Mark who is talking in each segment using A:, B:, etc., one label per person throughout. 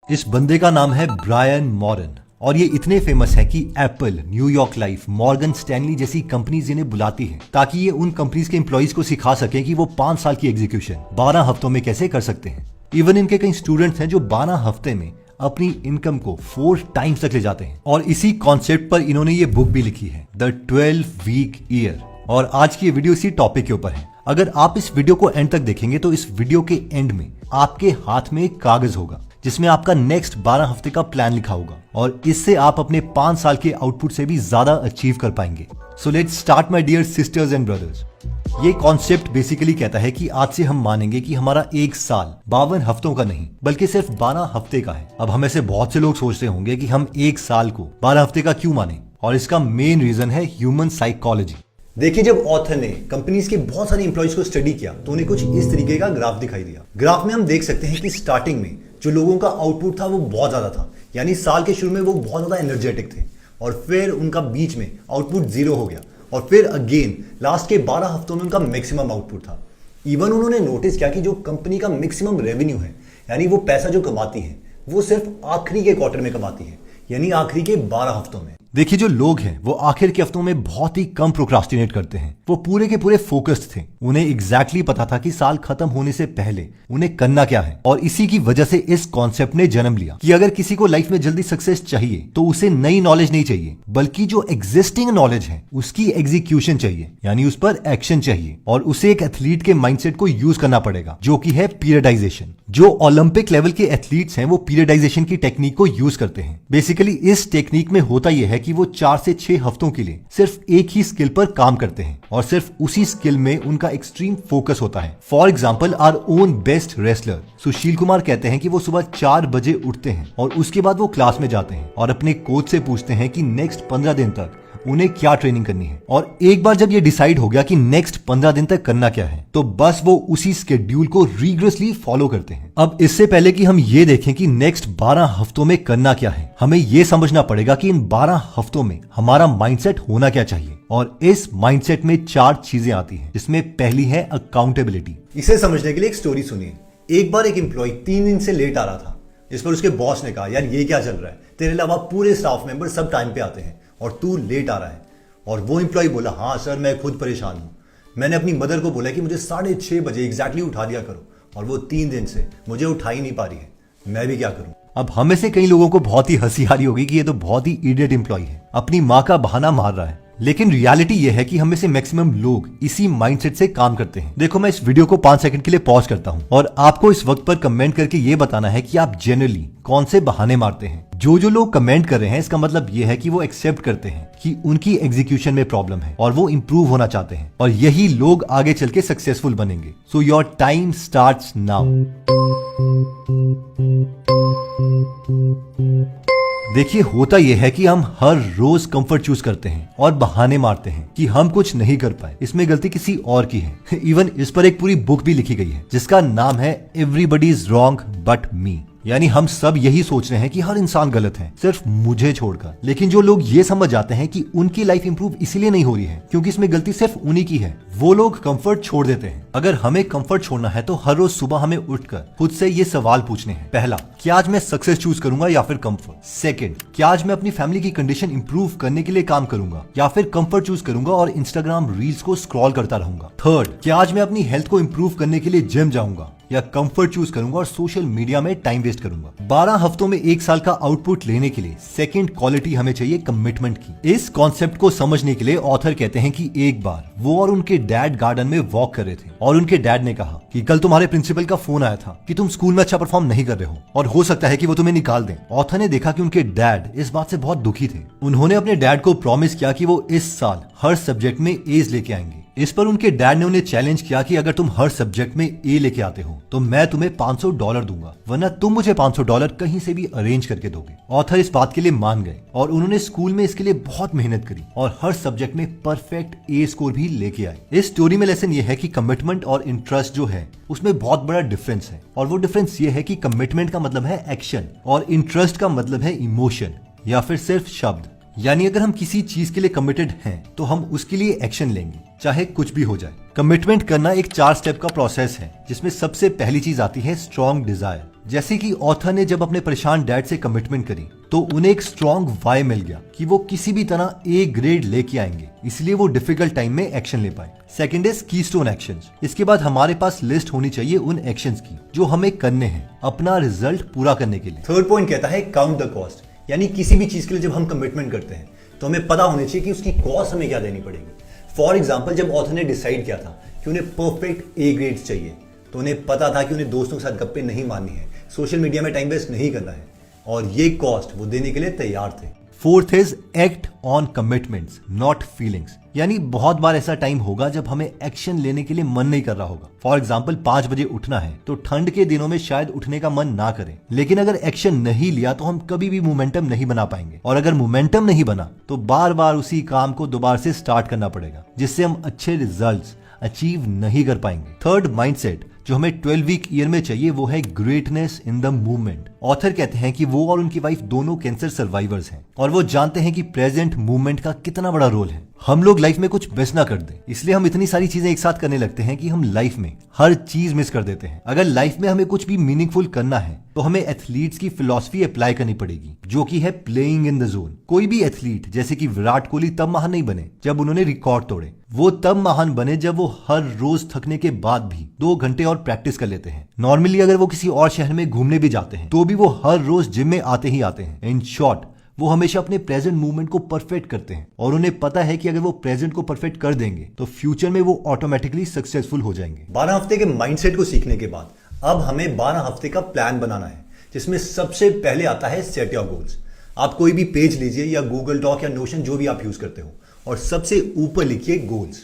A: इस बंदे का नाम है ब्रायन मॉरन और ये इतने फेमस है कि Apple, New York life, Morgan Stanley जैसी कंपनीज इन्हें बुलाती हैं ताकि ये उन कंपनीज के एम्प्लॉइज को सिखा सकें कि वो 5 साल की एग्जीक्यूशन 12 हफ्तों में कैसे कर सकते हैं। इवन इनके कई स्टूडेंट्स हैं जो 12 हफ्ते में अपनी इनकम को 4 टाइम्स तक ले जाते हैं और इसी कॉन्सेप्ट पर इन्होंने ये बुक भी लिखी है, द 12 वीक ईयर। और आज की ये वीडियो इसी टॉपिक के ऊपर है। अगर आप इस वीडियो को एंड तक देखेंगे तो इस वीडियो के एंड में आपके हाथ में एक कागज होगा जिसमें आपका नेक्स्ट 12 हफ्ते का प्लान लिखा होगा और इससे आप अपने 5 साल के आउटपुट से भी ज्यादा अचीव कर पाएंगे। So let's start my dear sisters and brothers. ये कॉन्सेप्ट बेसिकली कहता है कि आज से हम मानेंगे कि हमारा एक साल 52 हफ्तों का नहीं बल्कि सिर्फ 12 हफ्ते का है। अब हमें से बहुत से लोग सोचते होंगे कि हम एक साल को 12 हफ्ते का क्यों माने, और इसका मेन रीजन है ह्यूमन साइकोलॉजी। देखिए, जब ऑथर ने कंपनीज के बहुत सारे एम्प्लॉइज को स्टडी किया तो उन्हें कुछ इस तरीके का ग्राफ दिखाई दिया। ग्राफ में हम देख सकते हैं कि स्टार्टिंग में जो लोगों का आउटपुट था वो बहुत ज्यादा था, यानी साल के शुरू में वो बहुत ज्यादा एनर्जेटिक थे, और फिर उनका बीच में आउटपुट 0 हो गया और फिर अगेन लास्ट के 12 हफ्तों में उनका मैक्सिमम आउटपुट था। इवन उन्होंने नोटिस किया कि जो कंपनी का मैक्सिमम रेवेन्यू है, यानी वो पैसा जो कमाती है, वो सिर्फ आखिरी के क्वार्टर में कमाती है, यानी आखिरी के 12 हफ्तों में। देखिए, जो लोग हैं वो आखिर के हफ्तों में बहुत ही कम प्रोक्रास्टिनेट करते हैं। वो पूरे के पूरे फोकस्ड थे। उन्हें एग्जैक्टली पता था कि साल खत्म होने से पहले उन्हें करना क्या है, और इसी की वजह से इस कॉन्सेप्ट ने जन्म लिया कि अगर किसी को लाइफ में जल्दी सक्सेस चाहिए तो उसे नई नॉलेज नहीं चाहिए, बल्कि जो एग्जिस्टिंग नॉलेज है उसकी एग्जीक्यूशन चाहिए, यानी उस पर एक्शन चाहिए। और उसे एक एथलीट के माइंडसेट को यूज करना पड़ेगा, जो कि है पीरियडाइजेशन। जो ओलंपिक लेवल के एथलीट्स हैं वो पीरियडाइजेशन की टेक्निक को यूज करते हैं। बेसिकली इस टेक्निक में होता यह है कि वो 4 से 6 हफ्तों के लिए सिर्फ एक ही स्किल पर काम करते हैं और सिर्फ उसी स्किल में उनका एक्सट्रीम फोकस होता है। For example, our own best wrestler Sushil Kumar कहते हैं कि वो सुबह 4 बजे उठते हैं और उसके बाद वो क्लास में जाते हैं और अपने कोच से पूछते हैं कि नेक्स्ट 15 दिन तक उन्हें क्या ट्रेनिंग करनी है। और एक बार जब ये डिसाइड हो गया कि नेक्स्ट 15 दिन तक करना क्या है, तो बस वो उसी स्केड्यूल को रिग्रेसली फॉलो करते हैं। अब इससे पहले कि हम ये देखें कि नेक्स्ट 12 हफ्तों में करना क्या है, हमें ये समझना पड़ेगा कि इन 12 हफ्तों में हमारा माइंडसेट होना क्या चाहिए। और इस माइंडसेट में 4 चीजें आती हैं, जिसमें पहली है अकाउंटेबिलिटी। इसे समझने के लिए एक स्टोरी सुनिए। एक बार एक एम्प्लॉय 3 दिन से लेट आ रहा था, जिस पर उसके बॉस ने कहा, यार ये क्या चल रहा है, तेरे अलावा पूरे स्टाफ मेंबर सब टाइम पे आते हैं और तू लेट आ रहा है। और वो एम्प्लॉय बोला, हाँ सर, मैं खुद परेशान हूं। मैंने अपनी मदर को बोला कि मुझे 6:30 बजे एग्जैक्टली उठा दिया करो, और वो 3 दिन से मुझे उठा ही नहीं पा रही है। मैं भी क्या करूं। अब हमें से कई लोगों को बहुत ही हंसी आ रही होगी कि ये तो बहुत ही इडियट एम्प्लॉय है, अपनी माँ का बहाना मार रहा है। लेकिन रियलिटी ये है कि हमें से मैक्सिमम लोग इसी माइंडसेट से काम करते हैं। देखो, मैं इस वीडियो को 5 सेकंड के लिए पॉज करता हूं और आपको इस वक्त पर कमेंट करके ये बताना है कि आप जनरली कौन से बहाने मारते हैं। जो लोग कमेंट कर रहे हैं, इसका मतलब ये है कि वो एक्सेप्ट करते हैं कि उनकी एग्जीक्यूशन में प्रॉब्लम है और वो इंप्रूव होना चाहते हैं, और यही लोग आगे चल के सक्सेसफुल बनेंगे। So your time starts now. देखिए, होता यह है कि हम हर रोज कंफर्ट चूज करते हैं और बहाने मारते हैं कि हम कुछ नहीं कर पाए। इसमें गलती किसी और की है। इवन इस पर एक पूरी बुक भी लिखी गई है जिसका नाम है एवरीबडी इज रॉन्ग बट मी, यानी हम सब यही सोच रहे हैं कि हर इंसान गलत है सिर्फ मुझे छोड़कर। लेकिन जो लोग ये समझ जाते हैं कि उनकी लाइफ इंप्रूव इसीलिए नहीं हो रही है क्योंकि इसमें गलती सिर्फ उन्हीं की है, वो लोग कंफर्ट छोड़ देते हैं। अगर हमें कंफर्ट छोड़ना है तो हर रोज सुबह हमें उठकर खुद से ये सवाल पूछने हैं। पहला, क्या आज मैं सक्सेस चूज करूंगा या फिर कंफर्ट? सेकंड, क्या आज मैं अपनी फैमिली की कंडीशन इंप्रूव करने के लिए काम करूंगा या फिर कंफर्ट चूज करूंगा और इंस्टाग्राम रील्स को स्क्रॉल करता रहूंगा? थर्ड, क्या आज मैं अपनी हेल्थ को इंप्रूव करने के लिए जिम जाऊंगा या कंफर्ट चूज करूंगा और सोशल मीडिया में टाइम वेस्ट करूंगा? 12 हफ्तों में 1 साल का आउटपुट लेने के लिए सेकंड क्वालिटी हमें चाहिए कमिटमेंट की। इस कॉन्सेप्ट को समझने के लिए ऑथर कहते हैं कि एक बार वो और उनके डैड गार्डन में वॉक कर रहे थे और उनके डैड ने कहा कि कल तुम्हारे प्रिंसिपल का फोन आया था कि तुम स्कूल में अच्छा परफॉर्म नहीं कर रहे हो और हो सकता है कि वो तुम्हें निकाल दें। ऑथर ने देखा कि उनके डैड इस बात से बहुत दुखी थे। उन्होंने अपने डैड को प्रॉमिस किया कि वो इस साल हर सब्जेक्ट में एज लेके आएंगे। इस पर उनके डैड ने उन्हें चैलेंज किया कि अगर तुम हर सब्जेक्ट में ए लेके आते हो तो मैं तुम्हें $500 दूंगा, वरना तुम मुझे $500 कहीं से भी अरेंज करके दोगे। ऑथर इस बात के लिए मान गए और उन्होंने स्कूल में इसके लिए बहुत मेहनत करी और हर सब्जेक्ट में परफेक्ट ए स्कोर भी लेके आए। इस स्टोरी में लेसन ये है कि कमिटमेंट और इंटरेस्ट जो है उसमें बहुत बड़ा डिफरेंस है, और वो डिफरेंस ये है कि कमिटमेंट का मतलब है एक्शन और इंटरेस्ट का मतलब है इमोशन या फिर सिर्फ शब्द। यानी अगर हम किसी चीज के लिए कमिटेड हैं तो हम उसके लिए एक्शन लेंगे, चाहे कुछ भी हो जाए। कमिटमेंट करना एक 4 स्टेप का प्रोसेस है जिसमें सबसे पहली चीज आती है स्ट्रॉन्ग डिजायर। जैसे कि ऑथर ने जब अपने परेशान डैड से कमिटमेंट करी तो उन्हें एक स्ट्रॉन्ग वाई मिल गया कि वो किसी भी तरह ए ग्रेड लेके आएंगे, इसलिए वो डिफिकल्ट टाइम में एक्शन ले पाए। Second is keystone actions. इसके बाद हमारे पास लिस्ट होनी चाहिए उन एक्शंस की जो हमें करने हैं अपना रिजल्ट पूरा करने के लिए।
B: थर्ड पॉइंट कहता है काउंट द कॉस्ट, यानी किसी भी चीज के लिए जब हम कमिटमेंट करते हैं तो हमें पता होना चाहिए कि उसकी कॉस्ट हमें क्या देनी पड़ेगी। फॉर एग्जाम्पल, जब ऑथर ने डिसाइड किया था कि उन्हें परफेक्ट ए ग्रेड्स चाहिए तो उन्हें पता था कि उन्हें दोस्तों के साथ गप्पे नहीं मारनी है, सोशल मीडिया में टाइम वेस्ट नहीं करना है, और ये कॉस्ट वो देने के लिए तैयार थे।
A: Fourth is act on commitments not feelings, यानी बहुत बार ऐसा टाइम होगा जब हमें एक्शन लेने के लिए मन नहीं कर रहा होगा। फॉर एग्जाम्पल 5 बजे उठना है तो ठंड के दिनों में शायद उठने का मन ना करे, लेकिन अगर एक्शन नहीं लिया तो हम कभी भी मोमेंटम नहीं बना पाएंगे, और अगर मोमेंटम नहीं बना तो बार बार उसी काम को दोबारा से स्टार्ट करना पड़ेगा, जिससे हम अच्छे रिजल्ट्स अचीव नहीं कर पाएंगे। थर्ड माइंडसेट जो हमें 12 वीक ईयर में चाहिए वो है greatness in the movement. Author कहते हैं कि वो और उनकी वाइफ दोनों कैंसर सर्वाइवर्स हैं और वो जानते हैं कि प्रेजेंट मूवमेंट का कितना बड़ा रोल है। हम लोग लाइफ में कुछ बेस्ट ना कर दें, इसलिए हम इतनी सारी चीजें एक साथ करने लगते हैं कि हम लाइफ में हर चीज मिस कर देते हैं। अगर लाइफ में हमें कुछ भी मीनिंगफुल करना है तो हमें एथलीट्स की फिलॉसफी अप्लाई करनी पड़ेगी, जो कि है प्लेइंग इन द जोन। कोई भी एथलीट जैसे कि विराट कोहली तब महान नहीं बने जब उन्होंने रिकॉर्ड तोड़े, वो तब महान बने जब वो हर रोज थकने के बाद भी 2 घंटे और प्रैक्टिस कर लेते हैं। नॉर्मली अगर वो किसी और शहर में घूमने भी जाते हैं तो भी वो हर रोज जिम में आते ही आते हैं। इन शॉर्ट, वो हमेशा अपने प्रेजेंट मूवमेंट को परफेक्ट करते हैं और उन्हें पता है कि अगर वो प्रेजेंट को परफेक्ट कर देंगे तो फ्यूचर में वो ऑटोमेटिकली सक्सेसफुल हो जाएंगे।
B: 12 हफ्ते के माइंडसेट को सीखने के बाद अब हमें 12 हफ्ते का प्लान बनाना है, जिसमें सबसे पहले आता है सेट योर गोल्स। आप कोई भी पेज लीजिए या गूगल डॉक या नोशन जो भी आप यूज करते हो, और सबसे ऊपर लिखिए गोल्स,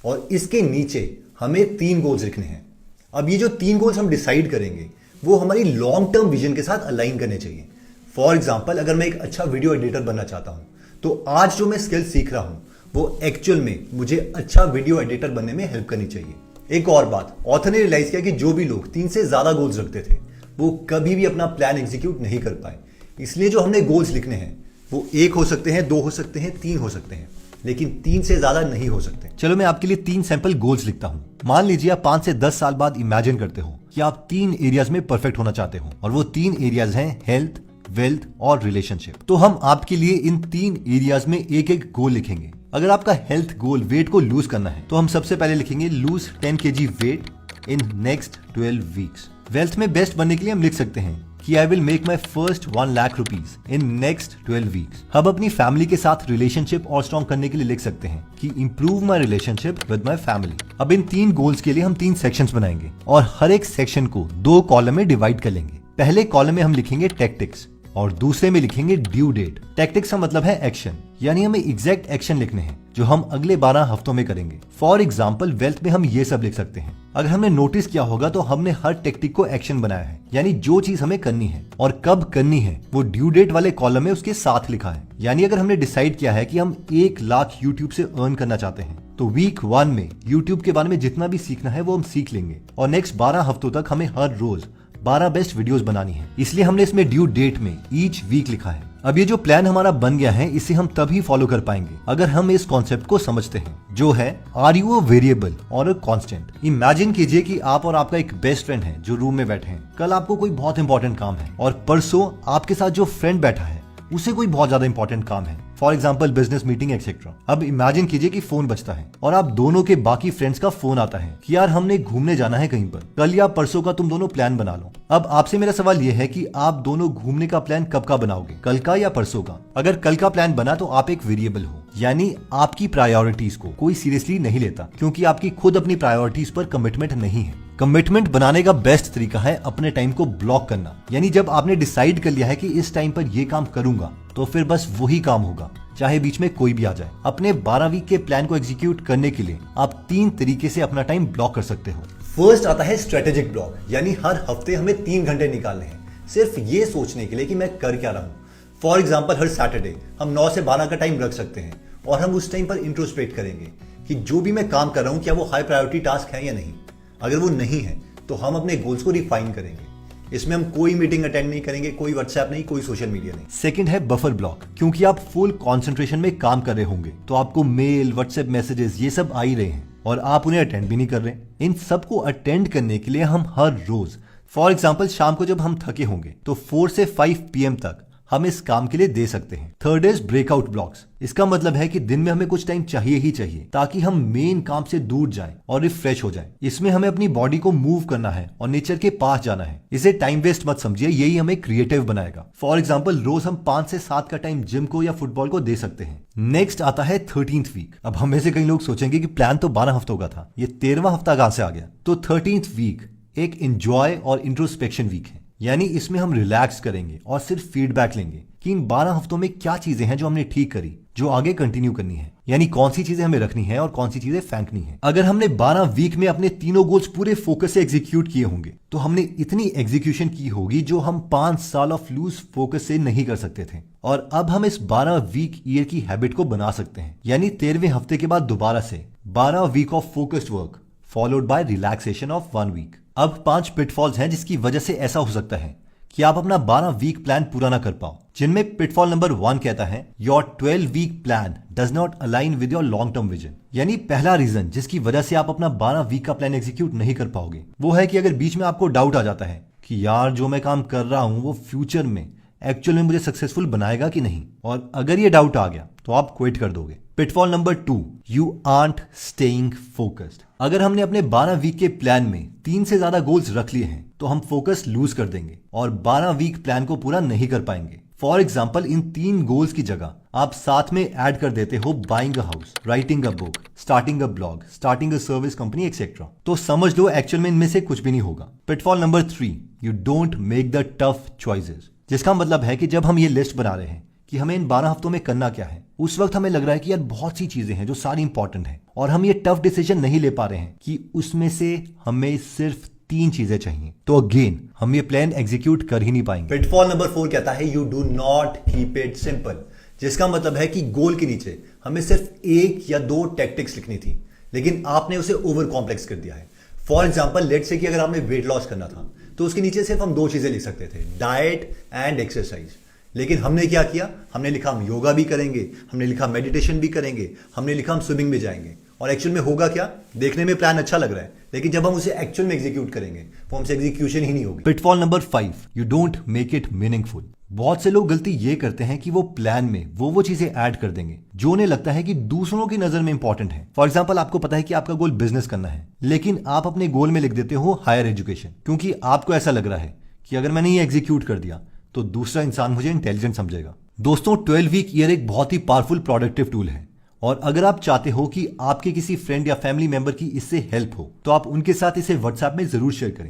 B: और इसके नीचे हमें 3 गोल्स लिखने हैं। अब ये जो 3 गोल्स हम डिसाइड करेंगे वो हमारी लॉन्ग टर्म विजन के साथ अलाइन करने चाहिए। फॉर एग्जाम्पल, अगर मैं एक अच्छा वीडियो एडिटर बनना चाहता हूं तो आज जो मैं स्किल सीख रहा हूं वो एक्चुअल में मुझे अच्छा वीडियो एडिटर बनने में हेल्प करनी चाहिए। एक और बात, ऑथर ने रियलाइज किया कि जो भी लोग 3 से ज्यादा गोल्स रखते थे वो कभी भी अपना प्लान एग्जीक्यूट नहीं कर पाए। इसलिए जो हमने गोल्स लिखने हैं वो 1 हो सकते हैं, 2 हो सकते हैं, 3 हो सकते हैं, लेकिन 3 से ज्यादा नहीं हो सकते।
A: चलो मैं आपके लिए 3 सैंपल गोल्स लिखता हूँ। मान लीजिए आप 5 से 10 साल बाद इमेजिन करते हो कि आप 3 एरियाज में परफेक्ट होना चाहते हो, और वो 3 एरियाज हैं हेल्थ, वेल्थ और रिलेशनशिप। तो हम आपके लिए इन 3 एरियाज में एक एक गोल लिखेंगे। अगर आपका हेल्थ गोल वेट को लूज करना है तो हम सबसे पहले लिखेंगे lose 10 kg weight in next 12 weeks. Wealth में बेस्ट बनने के लिए हम लिख सकते हैं कि I will make my first 1 lakh rupees in next 12 weeks. हम अपनी फैमिली के साथ रिलेशनशिप और स्ट्रॉन्ग करने के लिए लिख सकते हैं कि improve my relationship with my family. अब इन 3 गोल्स के लिए हम 3 सेक्शंस बनाएंगे और हर एक सेक्शन को 2 कॉलम में डिवाइड कर लेंगे। पहले कॉलम में हम लिखेंगे टैक्टिक्स और दूसरे में लिखेंगे ड्यू डेट। टैक्टिक्स का मतलब है एक्शन, यानी हमें एग्जैक्ट एक्शन लिखने हैं जो हम अगले 12 हफ्तों में करेंगे। फॉर एग्जाम्पल, वेल्थ में हम ये सब लिख सकते हैं। अगर हमने नोटिस किया होगा तो हमने हर टेक्टिक को एक्शन बनाया है, यानी जो चीज हमें करनी है और कब करनी है वो ड्यू डेट वाले कॉलम में उसके साथ लिखा है। यानी अगर हमने डिसाइड किया है कि हम 1 लाख यूट्यूब से अर्न करना चाहते हैं तो वीक 1 में यूट्यूब के बारे में जितना भी सीखना है वो हम सीख लेंगे, और नेक्स्ट 12 हफ्तों तक हमें हर रोज 12 बेस्ट वीडियोस बनानी है। इसलिए हमने इसमें ड्यू डेट में ईच वीक लिखा है। अब ये जो प्लान हमारा बन गया है इसे हम तभी फॉलो कर पाएंगे अगर हम इस कॉन्सेप्ट को समझते हैं, जो है आर यू अ वेरिएबल और अ कांस्टेंट। इमेजिन कीजिए कि आप और आपका एक बेस्ट फ्रेंड है जो रूम में बैठे हैं। कल आपको कोई बहुत इंपॉर्टेंट काम है और परसों आपके साथ जो फ्रेंड बैठा है उसे कोई बहुत ज्यादा इंपॉर्टेंट काम है, for example business meeting etcetera. अब इमेजिन कीजिए कि फोन बजता है और आप दोनों के बाकी फ्रेंड्स का फोन आता है कि यार हमने घूमने जाना है कहीं पर, कल या परसों का तुम दोनों प्लान बना लो। अब आपसे मेरा सवाल यह है कि आप दोनों घूमने का प्लान कब का बनाओगे, कल का या परसों का? अगर कल का प्लान बना तो आप एक वेरिएबल हो, यानी आपकी प्रायोरिटीज को कोई सीरियसली नहीं लेता, क्योंकि आपकी खुद अपनी प्रायोरिटीज पर कमिटमेंट नहीं है। कमिटमेंट बनाने का बेस्ट तरीका है अपने टाइम को ब्लॉक करना, यानी जब आपने डिसाइड कर लिया है कि इस टाइम पर यह काम करूंगा तो फिर बस वही काम होगा, चाहे बीच में कोई भी आ जाए। अपने 12 वीक के प्लान को एग्जीक्यूट करने के लिए आप 3 तरीके से अपना टाइम ब्लॉक कर सकते हो।
B: फर्स्ट आता है स्ट्रेटेजिक ब्लॉक, यानी हर हफ्ते हमें 3 घंटे निकालने हैं सिर्फ ये सोचने के लिए कि मैं कर क्या रहा हूं। फॉर एग्जाम्पल, हर सैटरडे हम 9 से 12 का टाइम रख सकते हैं और हम उस टाइम पर इंट्रोस्पेक्ट करेंगे कि जो भी मैं काम कर रहा हूं क्या वो हाई प्रायोरिटी टास्क है या नहीं। अगर वो नहीं है तो हम अपने गोल्स को रिफाइन करेंगे। इसमें हम कोई मीटिंग अटेंड नहीं करेंगे, कोई व्हाट्सएप नहीं, कोई सोशल मीडिया नहीं।
A: सेकंड है बफर ब्लॉक, क्योंकि आप फुल कंसंट्रेशन में काम कर रहे होंगे तो आपको मेल, व्हाट्सएप मैसेजेस ये सब आ ही रहे हैं और आप उन्हें अटेंड भी नहीं कर रहे। इन सबको अटेंड करने के लिए हम हर रोज फॉर एग्जाम्पल शाम को जब हम थके होंगे तो 4 से 5 PM तक हम इस काम के लिए दे सकते हैं। Third is breakout blocks. इसका मतलब है कि दिन में हमें कुछ टाइम चाहिए ही चाहिए ताकि हम मेन काम से दूर जाएं और रिफ्रेश हो जाएं। इसमें हमें अपनी बॉडी को मूव करना है और नेचर के पास जाना है। इसे टाइम वेस्ट मत समझिए, यही हमें क्रिएटिव बनाएगा। फॉर एग्जाम्पल रोज हम 5 से 7 का टाइम जिम को या फुटबॉल को दे सकते हैं। नेक्स्ट आता है 13th वीक। अब हम में से कई लोग सोचेंगे कि प्लान तो 12 हफ्तों का था, ये 13वां हफ्ता कहां से आ गया? तो 13th वीक एक एंजॉय और इंट्रोस्पेक्शन वीक है, यानी इसमें हम रिलैक्स करेंगे और सिर्फ फीडबैक लेंगे कि इन 12 हफ्तों में क्या चीजें हैं जो हमने ठीक करी, जो आगे कंटिन्यू करनी है, यानी कौन सी चीजें हमें रखनी है और कौन सी चीजें फेंकनी है। अगर हमने 12 वीक में अपने तीनों गोल्स पूरे फोकस से एग्जीक्यूट किए होंगे तो हमने इतनी एग्जीक्यूशन की होगी जो हम 5 साल ऑफ लूज फोकस से नहीं कर सकते थे। और अब हम इस 12 वीक ईयर की हैबिट को बना सकते हैं, यानी 13वें हफ्ते के बाद दोबारा से 12 week of focused work followed by relaxation of 1 week. अब 5 पिटफॉल्स हैं जिसकी वजह से ऐसा हो सकता है कि आप अपना 12 वीक प्लान पूरा ना कर पाओ, जिनमें पिटफॉल नंबर 1 कहता है your 12 week plan does not align with your long term vision. यानी पहला रीजन जिसकी वजह से आप अपना 12 वीक का प्लान एग्जीक्यूट नहीं कर पाओगे वो है कि अगर बीच में आपको डाउट आ जाता है कि यार जो मैं काम कर रहा हूं वो फ्यूचर में एक्चुअल में मुझे सक्सेसफुल बनाएगा कि नहीं, और अगर ये डाउट आ गया तो आप क्विट कर दोगे। Pitfall number 2, you art staying focused. अगर हमने अपने 12 वीक के प्लान में 3 से ज्यादा गोल्स रख लिए हैं तो हम फोकस लूज कर देंगे और 12 वीक प्लान को पूरा नहीं कर पाएंगे। फॉर एग्जाम्पल इन 3 गोल्स की जगह आप साथ में ऐड कर देते हो buying a house, writing a book, starting a blog, starting a service company etcetera, तो समझ लो एक्चुअल में इनमें से कुछ भी नहीं होगा। Pitfall number 3, you don't make the tough choices. जिसका मतलब है कि जब हम ये लिस्ट बना रहे हैं कि हमें इन 12 हफ्तों में करना क्या है, उस वक्त हमें लग रहा है कि यार बहुत सी चीजें हैं जो सारी इंपॉर्टेंट हैं और हम ये टफ डिसीजन नहीं ले पा रहे हैं कि उसमें से हमें सिर्फ 3 चीजें चाहिए, तो अगेन हम ये प्लान एग्जीक्यूट कर ही नहीं पाएंगे।
B: पिटफॉल नंबर 4 कहता है you do not keep it simple. जिसका मतलब है कि गोल के नीचे हमें सिर्फ 1 या 2 टैक्टिक्स लिखनी थी, लेकिन आपने उसे ओवर कॉम्प्लेक्स कर दिया है। फॉर एग्जाम्पल लेट्स से कि अगर आपने वेट लॉस करना था तो उसके नीचे सिर्फ हम 2 चीजें लिख सकते थे, डाइट एंड एक्सरसाइज। लेकिन हमने क्या किया, हमने लिखा हम योगा भी करेंगे, हमने लिखा मेडिटेशन भी करेंगे, हमने लिखा हम स्विमिंग भी जाएंगे। और एक्चुअल में होगा क्या, देखने में प्लान अच्छा लग रहा है लेकिन जब हम उसे एक्चुअल में एग्जीक्यूट करेंगे वो हमसे एग्जीक्यूशन ही नहीं होगी।
A: Pitfall number 5, you don't make it meaningful. बहुत से लोग गलती ये करते हैं कि वो प्लान में वो चीजें ऐड कर देंगे जो उन्हें लगता है कि दूसरों की नजर में इंपॉर्टेंट है। फॉर एग्जाम्पल आपको पता है कि आपका गोल बिजनेस करना है, लेकिन आप अपने गोल में लिख देते हो हायर एजुकेशन, क्योंकि आपको ऐसा लग रहा है कि अगर मैंने ये एग्जीक्यूट कर दिया तो दूसरा इंसान मुझे इंटेलिजेंट समझेगा। दोस्तों 12 वीक ईयर एक बहुत ही पावरफुल प्रोडक्टिव टूल है और अगर आप चाहते हो कि आपके किसी फ्रेंड या फैमिली मेंबर की इससे हेल्प हो तो आप उनके साथ इसे व्हाट्सएप में जरूर शेयर करें।